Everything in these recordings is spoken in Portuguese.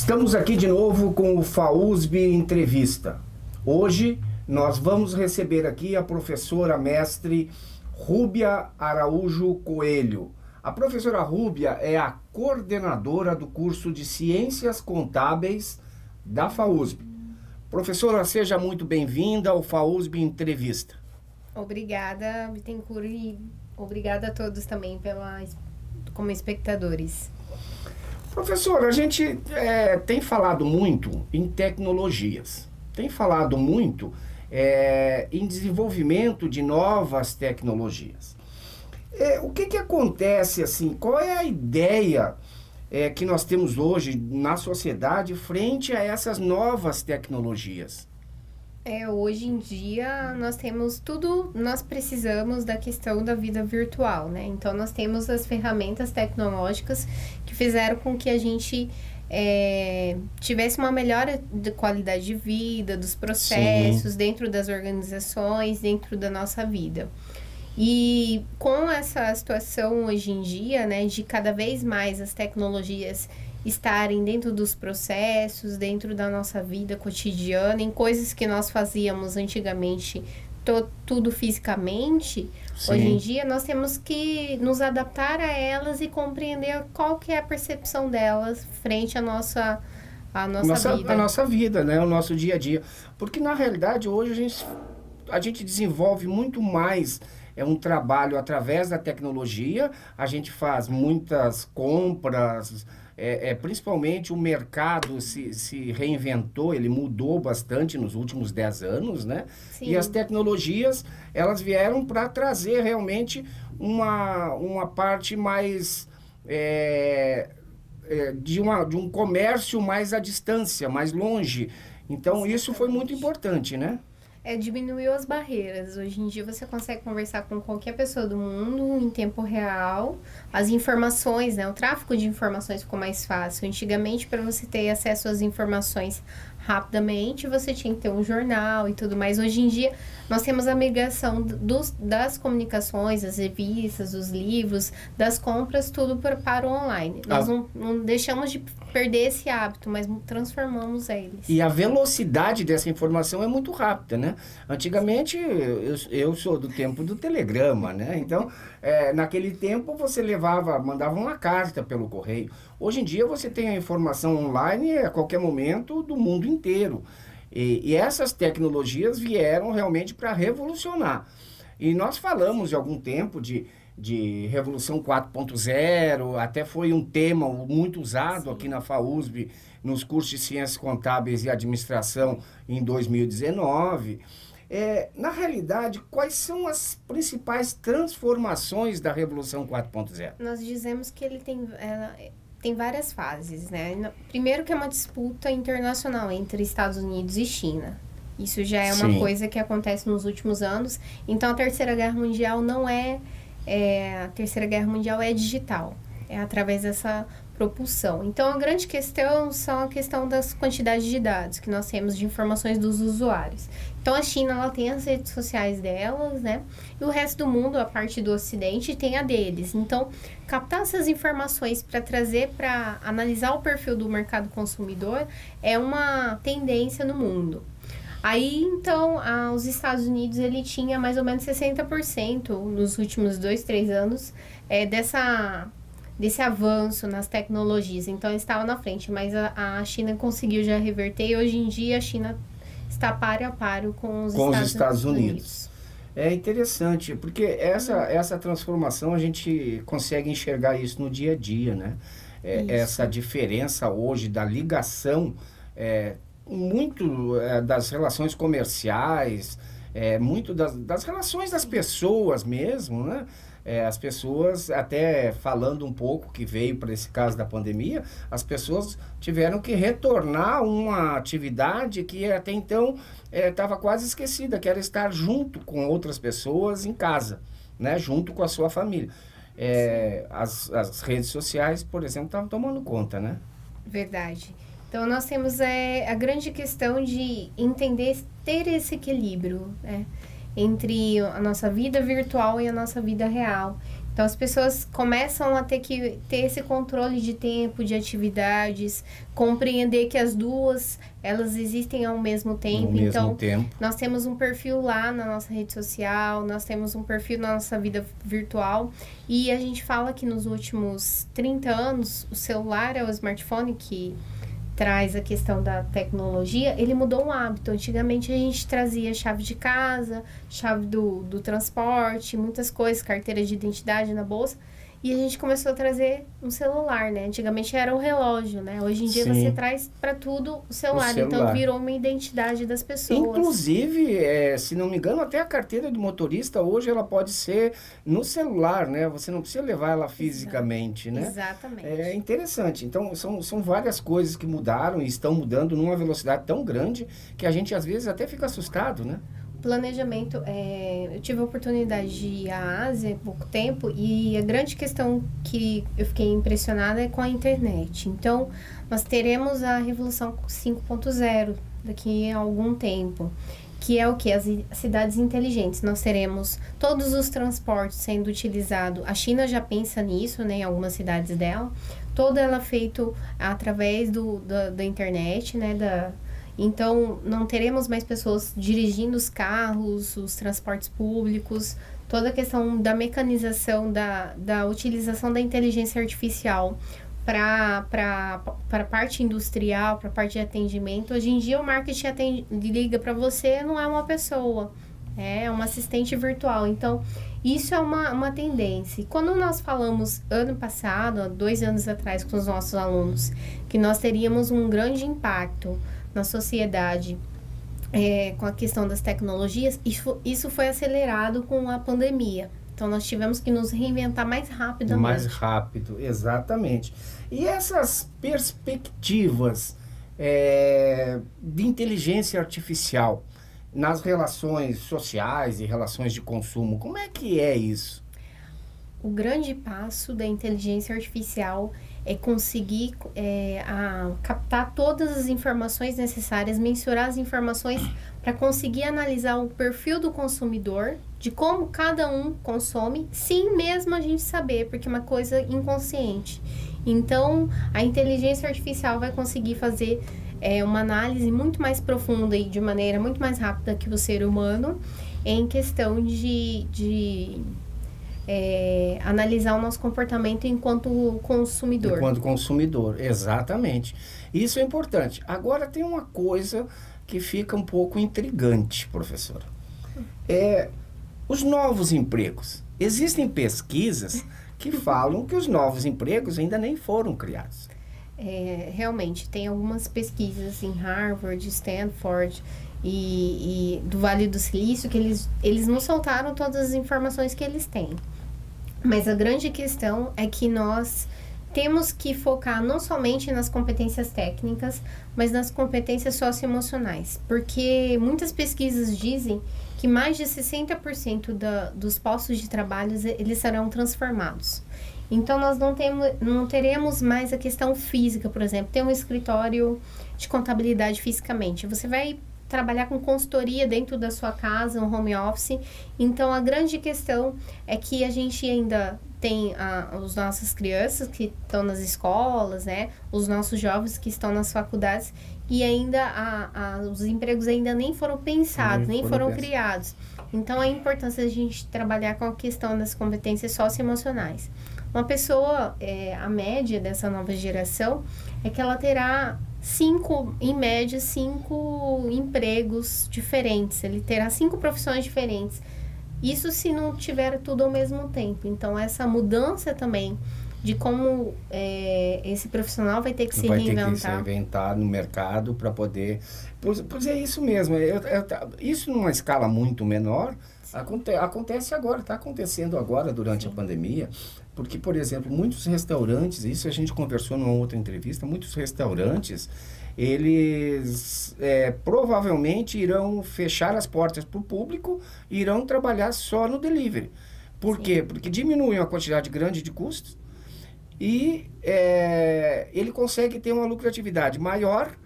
Estamos aqui de novo com o FAUSB Entrevista. Hoje nós vamos receber aqui a professora mestre Rúbia Araújo Coelho. A professora Rúbia é a coordenadora do curso de Ciências Contábeis da FAUSB. Professora, seja muito bem-vinda ao FAUSB Entrevista. Obrigada, Bittencourt, e obrigada a todos também como espectadores. Professora, a gente tem falado muito em tecnologias, tem falado muito em desenvolvimento de novas tecnologias. O que acontece, assim, qual é a ideia que nós temos hoje na sociedade frente a essas novas tecnologias? Hoje em dia nós temos tudo, nós precisamos da questão da vida virtual, né? Então nós temos as ferramentas tecnológicas que fizeram com que a gente tivesse uma melhora de qualidade de vida, dos processos, sim, dentro das organizações, dentro da nossa vida. E com essa situação hoje em dia, né, de cada vez mais as tecnologias estarem dentro dos processos, dentro da nossa vida cotidiana, em coisas que nós fazíamos antigamente, tudo fisicamente, sim, hoje em dia nós temos que nos adaptar a elas e compreender qual que é a percepção delas frente à nossa vida. A nossa vida, né, o nosso dia a dia. Porque na realidade hoje a gente desenvolve muito mais um trabalho através da tecnologia, a gente faz muitas compras, principalmente o mercado se reinventou, ele mudou bastante nos últimos 10 anos, né? Sim. E as tecnologias, elas vieram para trazer realmente uma parte mais de um comércio mais à distância, mais longe. Então, exatamente, isso foi muito importante, né? Diminuiu as barreiras. Hoje em dia você consegue conversar com qualquer pessoa do mundo em tempo real. As informações, né? O tráfego de informações ficou mais fácil. Antigamente, para você ter acesso às informações rapidamente, você tinha que ter um jornal e tudo mais. Hoje em dia, nós temos a migração das comunicações, das revistas, dos livros, das compras, tudo para o online. Nós não deixamos de perder esse hábito, mas transformamos eles. E a velocidade dessa informação é muito rápida, né? Antigamente, eu sou do tempo do telegrama, né? Então, naquele tempo, você mandava uma carta pelo correio. Hoje em dia, você tem a informação online a qualquer momento do mundo inteiro. E essas tecnologias vieram realmente para revolucionar. E nós falamos de algum tempo de Revolução 4.0, até foi um tema muito usado, sim, aqui na FAUSB, nos cursos de Ciências Contábeis e Administração em 2019. Na realidade, quais são as principais transformações da Revolução 4.0? Nós dizemos que ele tem várias fases, né? Primeiro que é uma disputa internacional entre Estados Unidos e China. Isso já é uma, sim, coisa que acontece nos últimos anos. Então, a Terceira Guerra Mundial não a Terceira Guerra Mundial é digital. É através dessa propulsão. Então, a grande questão são a questão das quantidades de dados que nós temos de informações dos usuários. Então, a China, ela tem as redes sociais delas, né? E o resto do mundo, a parte do Ocidente, tem a deles. Então, captar essas informações para trazer, para analisar o perfil do mercado consumidor é uma tendência no mundo. Aí, então, os Estados Unidos, ele tinha mais ou menos 60% nos últimos 2, 3 anos desse avanço nas tecnologias. Então, ele estava na frente, mas a China conseguiu já reverter e hoje em dia a China está páreo a páreo com os Estados Unidos. É interessante, porque essa transformação a gente consegue enxergar isso no dia a dia, né? Essa diferença hoje da ligação, muito das relações comerciais, muito das relações das pessoas mesmo, né? As pessoas, até falando um pouco que veio para esse caso da pandemia, as pessoas tiveram que retornar uma atividade que até então estava quase esquecida, que era estar junto com outras pessoas em casa, né? Junto com a sua família. As redes sociais, por exemplo, estavam tomando conta, né? Verdade. Então, nós temos a grande questão de entender, ter esse equilíbrio, né, entre a nossa vida virtual e a nossa vida real. Então, as pessoas começam a ter que ter esse controle de tempo, de atividades, compreender que as duas, elas existem ao mesmo tempo. Nós temos um perfil lá na nossa rede social, nós temos um perfil na nossa vida virtual, e a gente fala que nos últimos 30 anos, o celular, o smartphone, que traz a questão da tecnologia, ele mudou um hábito. Antigamente a gente trazia chave de casa, chave do transporte, muitas coisas, carteira de identidade na bolsa, e a gente começou a trazer um celular, né? Antigamente era o relógio, né? Hoje em dia você traz para tudo o celular, então virou uma identidade das pessoas. Inclusive, se não me engano, até a carteira do motorista hoje ela pode ser no celular, né? Você não precisa levar ela fisicamente, né? Exatamente. É interessante. Então, são várias coisas que mudaram e estão mudando numa velocidade tão grande que a gente às vezes até fica assustado, né? Planejamento, eu tive a oportunidade de ir à Ásia há pouco tempo, e a grande questão que eu fiquei impressionada é com a internet. Então, nós teremos a Revolução 5.0 daqui a algum tempo, que é o que? As cidades inteligentes. Nós teremos todos os transportes sendo utilizados. A China já pensa nisso, né, em algumas cidades dela. Toda ela feito através da internet, né, Então, não teremos mais pessoas dirigindo os carros, os transportes públicos, toda a questão da mecanização, da utilização da inteligência artificial para a parte industrial, para a parte de atendimento. Hoje em dia, o marketing liga para você, não é uma pessoa, é uma assistente virtual. Então, isso é uma tendência. E quando nós falamos ano passado, há 2 anos atrás, com os nossos alunos, que nós teríamos um grande impacto na sociedade com a questão das tecnologias, isso foi acelerado com a pandemia. Então, nós tivemos que nos reinventar mais rapidamente. Mais rápido, exatamente. E essas perspectivas de inteligência artificial nas relações sociais e relações de consumo, como é que é isso? O grande passo da inteligência artificial é conseguir captar todas as informações necessárias, mensurar as informações para conseguir analisar o perfil do consumidor, de como cada um consome, sem mesmo a gente saber, porque é uma coisa inconsciente. Então, a inteligência artificial vai conseguir fazer uma análise muito mais profunda e de maneira muito mais rápida que o ser humano, em questão de analisar o nosso comportamento enquanto consumidor. Enquanto consumidor, exatamente. Isso é importante. Agora, tem uma coisa que fica um pouco intrigante, professora. Os novos empregos. Existem pesquisas que falam que os novos empregos ainda nem foram criados. Realmente, tem algumas pesquisas em Harvard, Stanford e do Vale do Silício que eles não soltaram todas as informações que eles têm. Mas a grande questão é que nós temos que focar não somente nas competências técnicas, mas nas competências socioemocionais. Porque muitas pesquisas dizem que mais de 60% dos postos de trabalho eles serão transformados. Então, nós não teremos mais a questão física, por exemplo, ter um escritório de contabilidade fisicamente. Você vai trabalhar com consultoria dentro da sua casa, um home office. Então, a grande questão é que a gente ainda tem as nossas crianças que estão nas escolas, né? Os nossos jovens que estão nas faculdades e ainda os empregos ainda nem foram pensados, nem foram criados. Então, a importância de a gente trabalhar com a questão das competências socioemocionais. Uma pessoa, a média dessa nova geração é que ela terá em média, 5 empregos diferentes. Ele terá 5 profissões diferentes. Isso se não tiver tudo ao mesmo tempo. Então, essa mudança também de como esse profissional vai ter que se reinventar. Vai ter que se reinventar no mercado para poder... Pois é isso mesmo. Isso numa escala muito menor, acontece agora, está acontecendo agora durante a pandemia. Porque, por exemplo, muitos restaurantes, isso a gente conversou numa outra entrevista, muitos restaurantes, eles provavelmente irão fechar as portas para o público e irão trabalhar só no delivery. Por quê? Porque diminui uma quantidade grande de custos e ele consegue ter uma lucratividade maior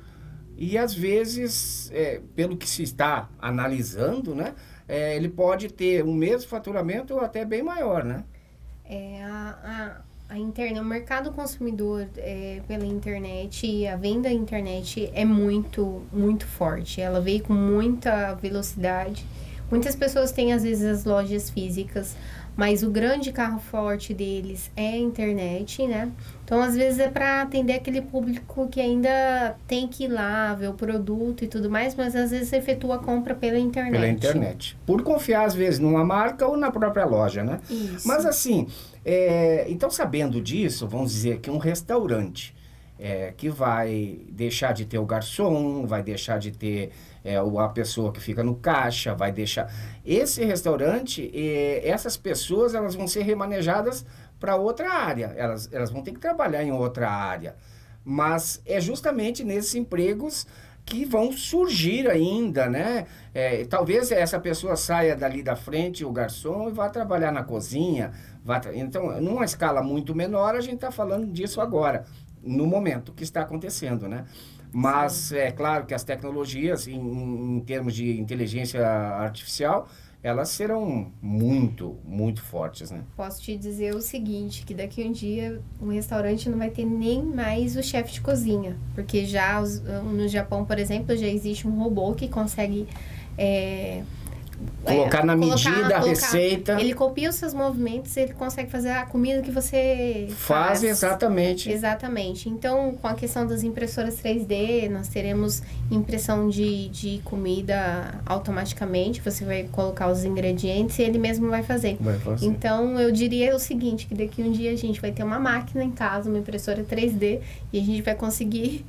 e, às vezes, pelo que se está analisando, né, ele pode ter o mesmo faturamento ou até bem maior, né? O mercado consumidor pela internet, a venda à internet é muito, muito forte. Ela veio com muita velocidade. Muitas pessoas têm, às vezes, as lojas físicas, mas o grande carro forte deles é a internet, né? Então, às vezes, é para atender aquele público que ainda tem que ir lá, ver o produto e tudo mais, mas às vezes efetua a compra pela internet. Pela internet. Por confiar, às vezes, numa marca ou na própria loja, né? Isso. Mas, assim, então, sabendo disso, vamos dizer que um restaurante que vai deixar de ter o garçom, vai deixar de ter a pessoa que fica no caixa, vai deixar... Esse restaurante, essas pessoas, elas vão ser remanejadas para outra área. Elas vão ter que trabalhar em outra área. Mas é justamente nesses empregos que vão surgir ainda, né? Talvez essa pessoa saia dali da frente, o garçom, e vá trabalhar na cozinha. Então, numa escala muito menor, a gente está falando disso agora, no momento que está acontecendo, né? Mas sim, é claro que as tecnologias, em termos de inteligência artificial, elas serão muito, muito fortes, né? Posso te dizer o seguinte, que daqui a um dia um restaurante não vai ter nem mais o chefe de cozinha, porque já no Japão, por exemplo, já existe um robô que consegue colocar na medida a receita. Ele copia os seus movimentos, ele consegue fazer a comida que você faz. Exatamente. Exatamente. Então, com a questão das impressoras 3D, nós teremos impressão de comida automaticamente. Você vai colocar os ingredientes e ele mesmo vai fazer. Então, eu diria o seguinte, que daqui a um dia a gente vai ter uma máquina em casa, uma impressora 3D, e a gente vai conseguir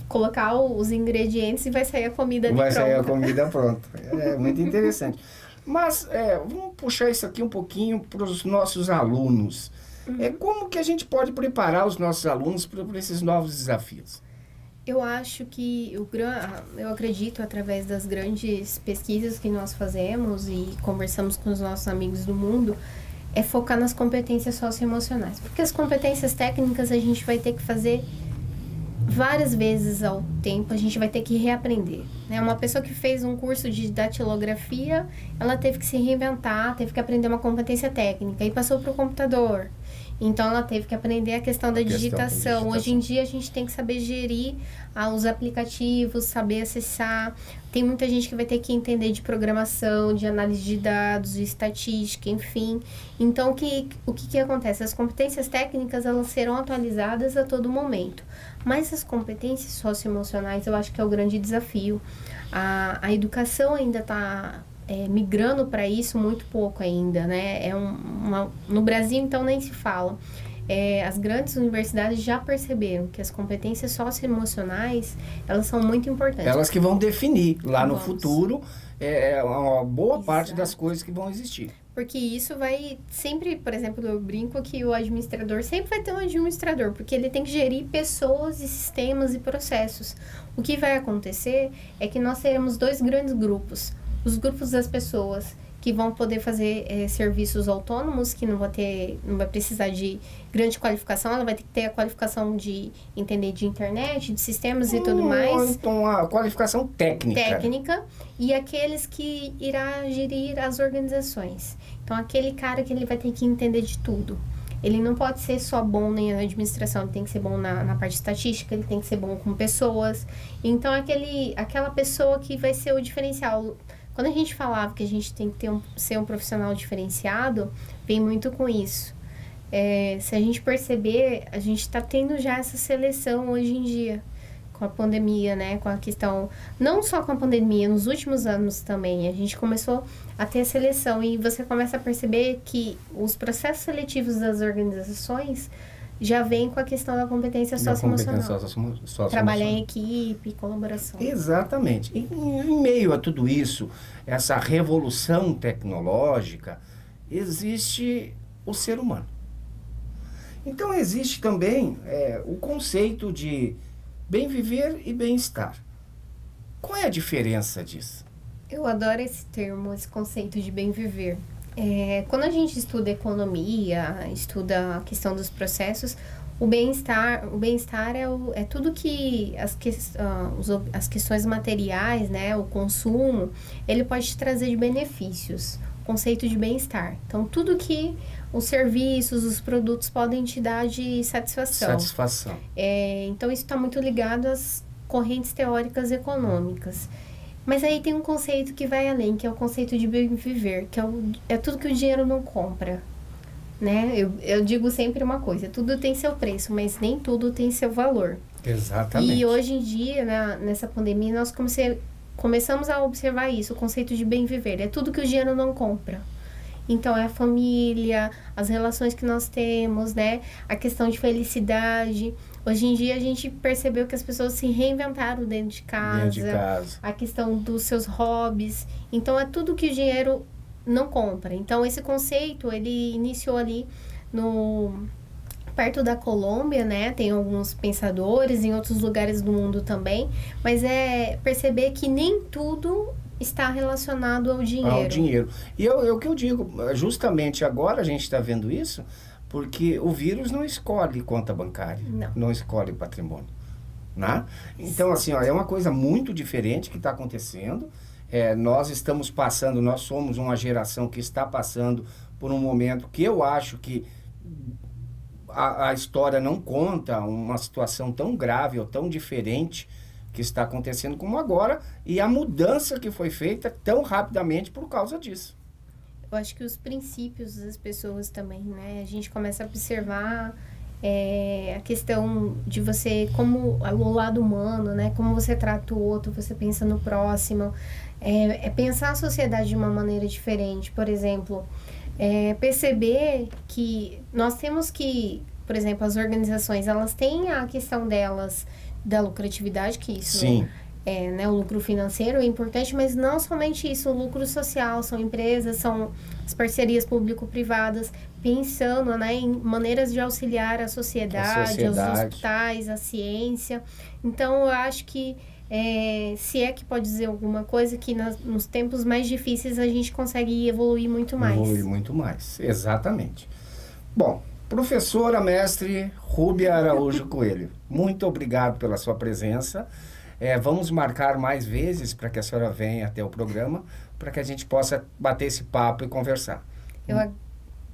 colocar os ingredientes e vai sair a comida pronta. Vai sair a comida pronta. É muito interessante. Mas vamos puxar isso aqui um pouquinho para os nossos alunos. Como que a gente pode preparar os nossos alunos para esses novos desafios? Eu acho que eu acredito, através das grandes pesquisas que nós fazemos e conversamos com os nossos amigos do mundo, é focar nas competências socioemocionais. Porque as competências técnicas a gente vai ter que fazer várias vezes ao tempo, a gente vai ter que reaprender, né? Uma pessoa que fez um curso de datilografia, ela teve que se reinventar, teve que aprender uma competência técnica e passou para o computador. Então, ela teve que aprender a questão da digitação. Hoje em dia, a gente tem que saber gerir os aplicativos, saber acessar. Tem muita gente que vai ter que entender de programação, de análise de dados, de estatística, enfim. Então, o que acontece? As competências técnicas, elas serão atualizadas a todo momento. Mas as competências socioemocionais, eu acho que é o grande desafio. A educação ainda está migrando para isso muito pouco ainda, né? No Brasil, então, nem se fala. As grandes universidades já perceberam que as competências socioemocionais, elas são muito importantes. Elas que vão definir lá no futuro uma boa parte das coisas que vão existir. Porque isso vai sempre, por exemplo, eu brinco que o administrador sempre vai ter um administrador, porque ele tem que gerir pessoas e sistemas e processos. O que vai acontecer é que nós teremos dois grandes grupos. Os grupos das pessoas que vão poder fazer serviços autônomos, que não vai precisar de grande qualificação, ela vai ter que ter a qualificação de entender de internet, de sistemas e tudo mais. Então, a qualificação técnica. E aqueles que irá gerir as organizações. Então, aquele cara que ele vai ter que entender de tudo. Ele não pode ser só bom na administração, ele tem que ser bom na parte estatística, ele tem que ser bom com pessoas. Então, aquela pessoa que vai ser o diferencial. Quando a gente falava que a gente tem que ser um profissional diferenciado, vem muito com isso. Se a gente perceber, a gente está tendo já essa seleção hoje em dia, com a pandemia, né? Com a questão, não só com a pandemia, nos últimos anos também, a gente começou a ter a seleção e você começa a perceber que os processos seletivos das organizações já vem com a questão da competência socioemocional. Trabalhar em equipe, colaboração. Exatamente. Em meio a tudo isso, essa revolução tecnológica, existe o ser humano. Então, existe também o conceito de bem viver e bem-estar. Qual é a diferença disso? Eu adoro esse termo, esse conceito de bem viver. Quando a gente estuda economia, estuda a questão dos processos, o bem-estar é tudo que as questões materiais, né, o consumo, ele pode te trazer de benefícios. conceito de bem-estar. Então, tudo que os serviços, os produtos podem te dar de satisfação. Satisfação. Então, isso está muito ligado às correntes teóricas econômicas. Mas aí tem um conceito que vai além, que é o conceito de bem viver, que é tudo que o dinheiro não compra. Né? Eu digo sempre uma coisa, tudo tem seu preço, mas nem tudo tem seu valor. Exatamente. E hoje em dia, nessa pandemia, nós começamos a observar isso, o conceito de bem viver. É tudo que o dinheiro não compra. Então, é a família, as relações que nós temos, né? A questão de felicidade. Hoje em dia, a gente percebeu que as pessoas se reinventaram dentro de casa. A questão dos seus hobbies. Então, é tudo que o dinheiro não compra. Então, esse conceito, ele iniciou ali perto da Colômbia, né? Tem alguns pensadores em outros lugares do mundo também. Mas é perceber que nem tudo está relacionado ao dinheiro. Ao dinheiro. E o que eu digo, justamente agora a gente está vendo isso, porque o vírus não escolhe conta bancária, não escolhe patrimônio, né? Então, assim, ó, é uma coisa muito diferente que está acontecendo. Nós estamos passando, nós somos uma geração que está passando por um momento que eu acho que a história não conta uma situação tão grave ou tão diferente que está acontecendo como agora, e a mudança que foi feita tão rapidamente por causa disso. Eu acho que os princípios das pessoas também, né? A gente começa a observar a questão de você, como o lado humano, né? Como você trata o outro, você pensa no próximo. Pensar a sociedade de uma maneira diferente. Por exemplo, perceber que nós temos que, por exemplo, as organizações, elas têm a questão delas da lucratividade, que isso Sim. Né, o lucro financeiro é importante, mas não somente isso, o lucro social, são empresas, são as parcerias público-privadas, pensando, né, em maneiras de auxiliar a sociedade, os hospitais, a ciência. Então, eu acho que, se é que pode dizer alguma coisa, que nos tempos mais difíceis a gente consegue evoluir muito mais. Evoluir muito mais, exatamente. Bom, professora, mestre Rúbia Araújo Coelho, muito obrigado pela sua presença. Vamos marcar mais vezes para que a senhora venha até o programa, para que a gente possa bater esse papo e conversar.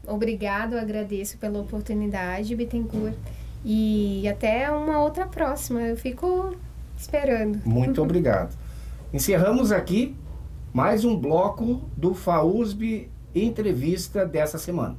Obrigado, eu agradeço pela oportunidade, Bittencourt. E até uma outra próxima, eu fico esperando. Muito obrigado. Encerramos aqui mais um bloco do FAUSB Entrevista dessa semana.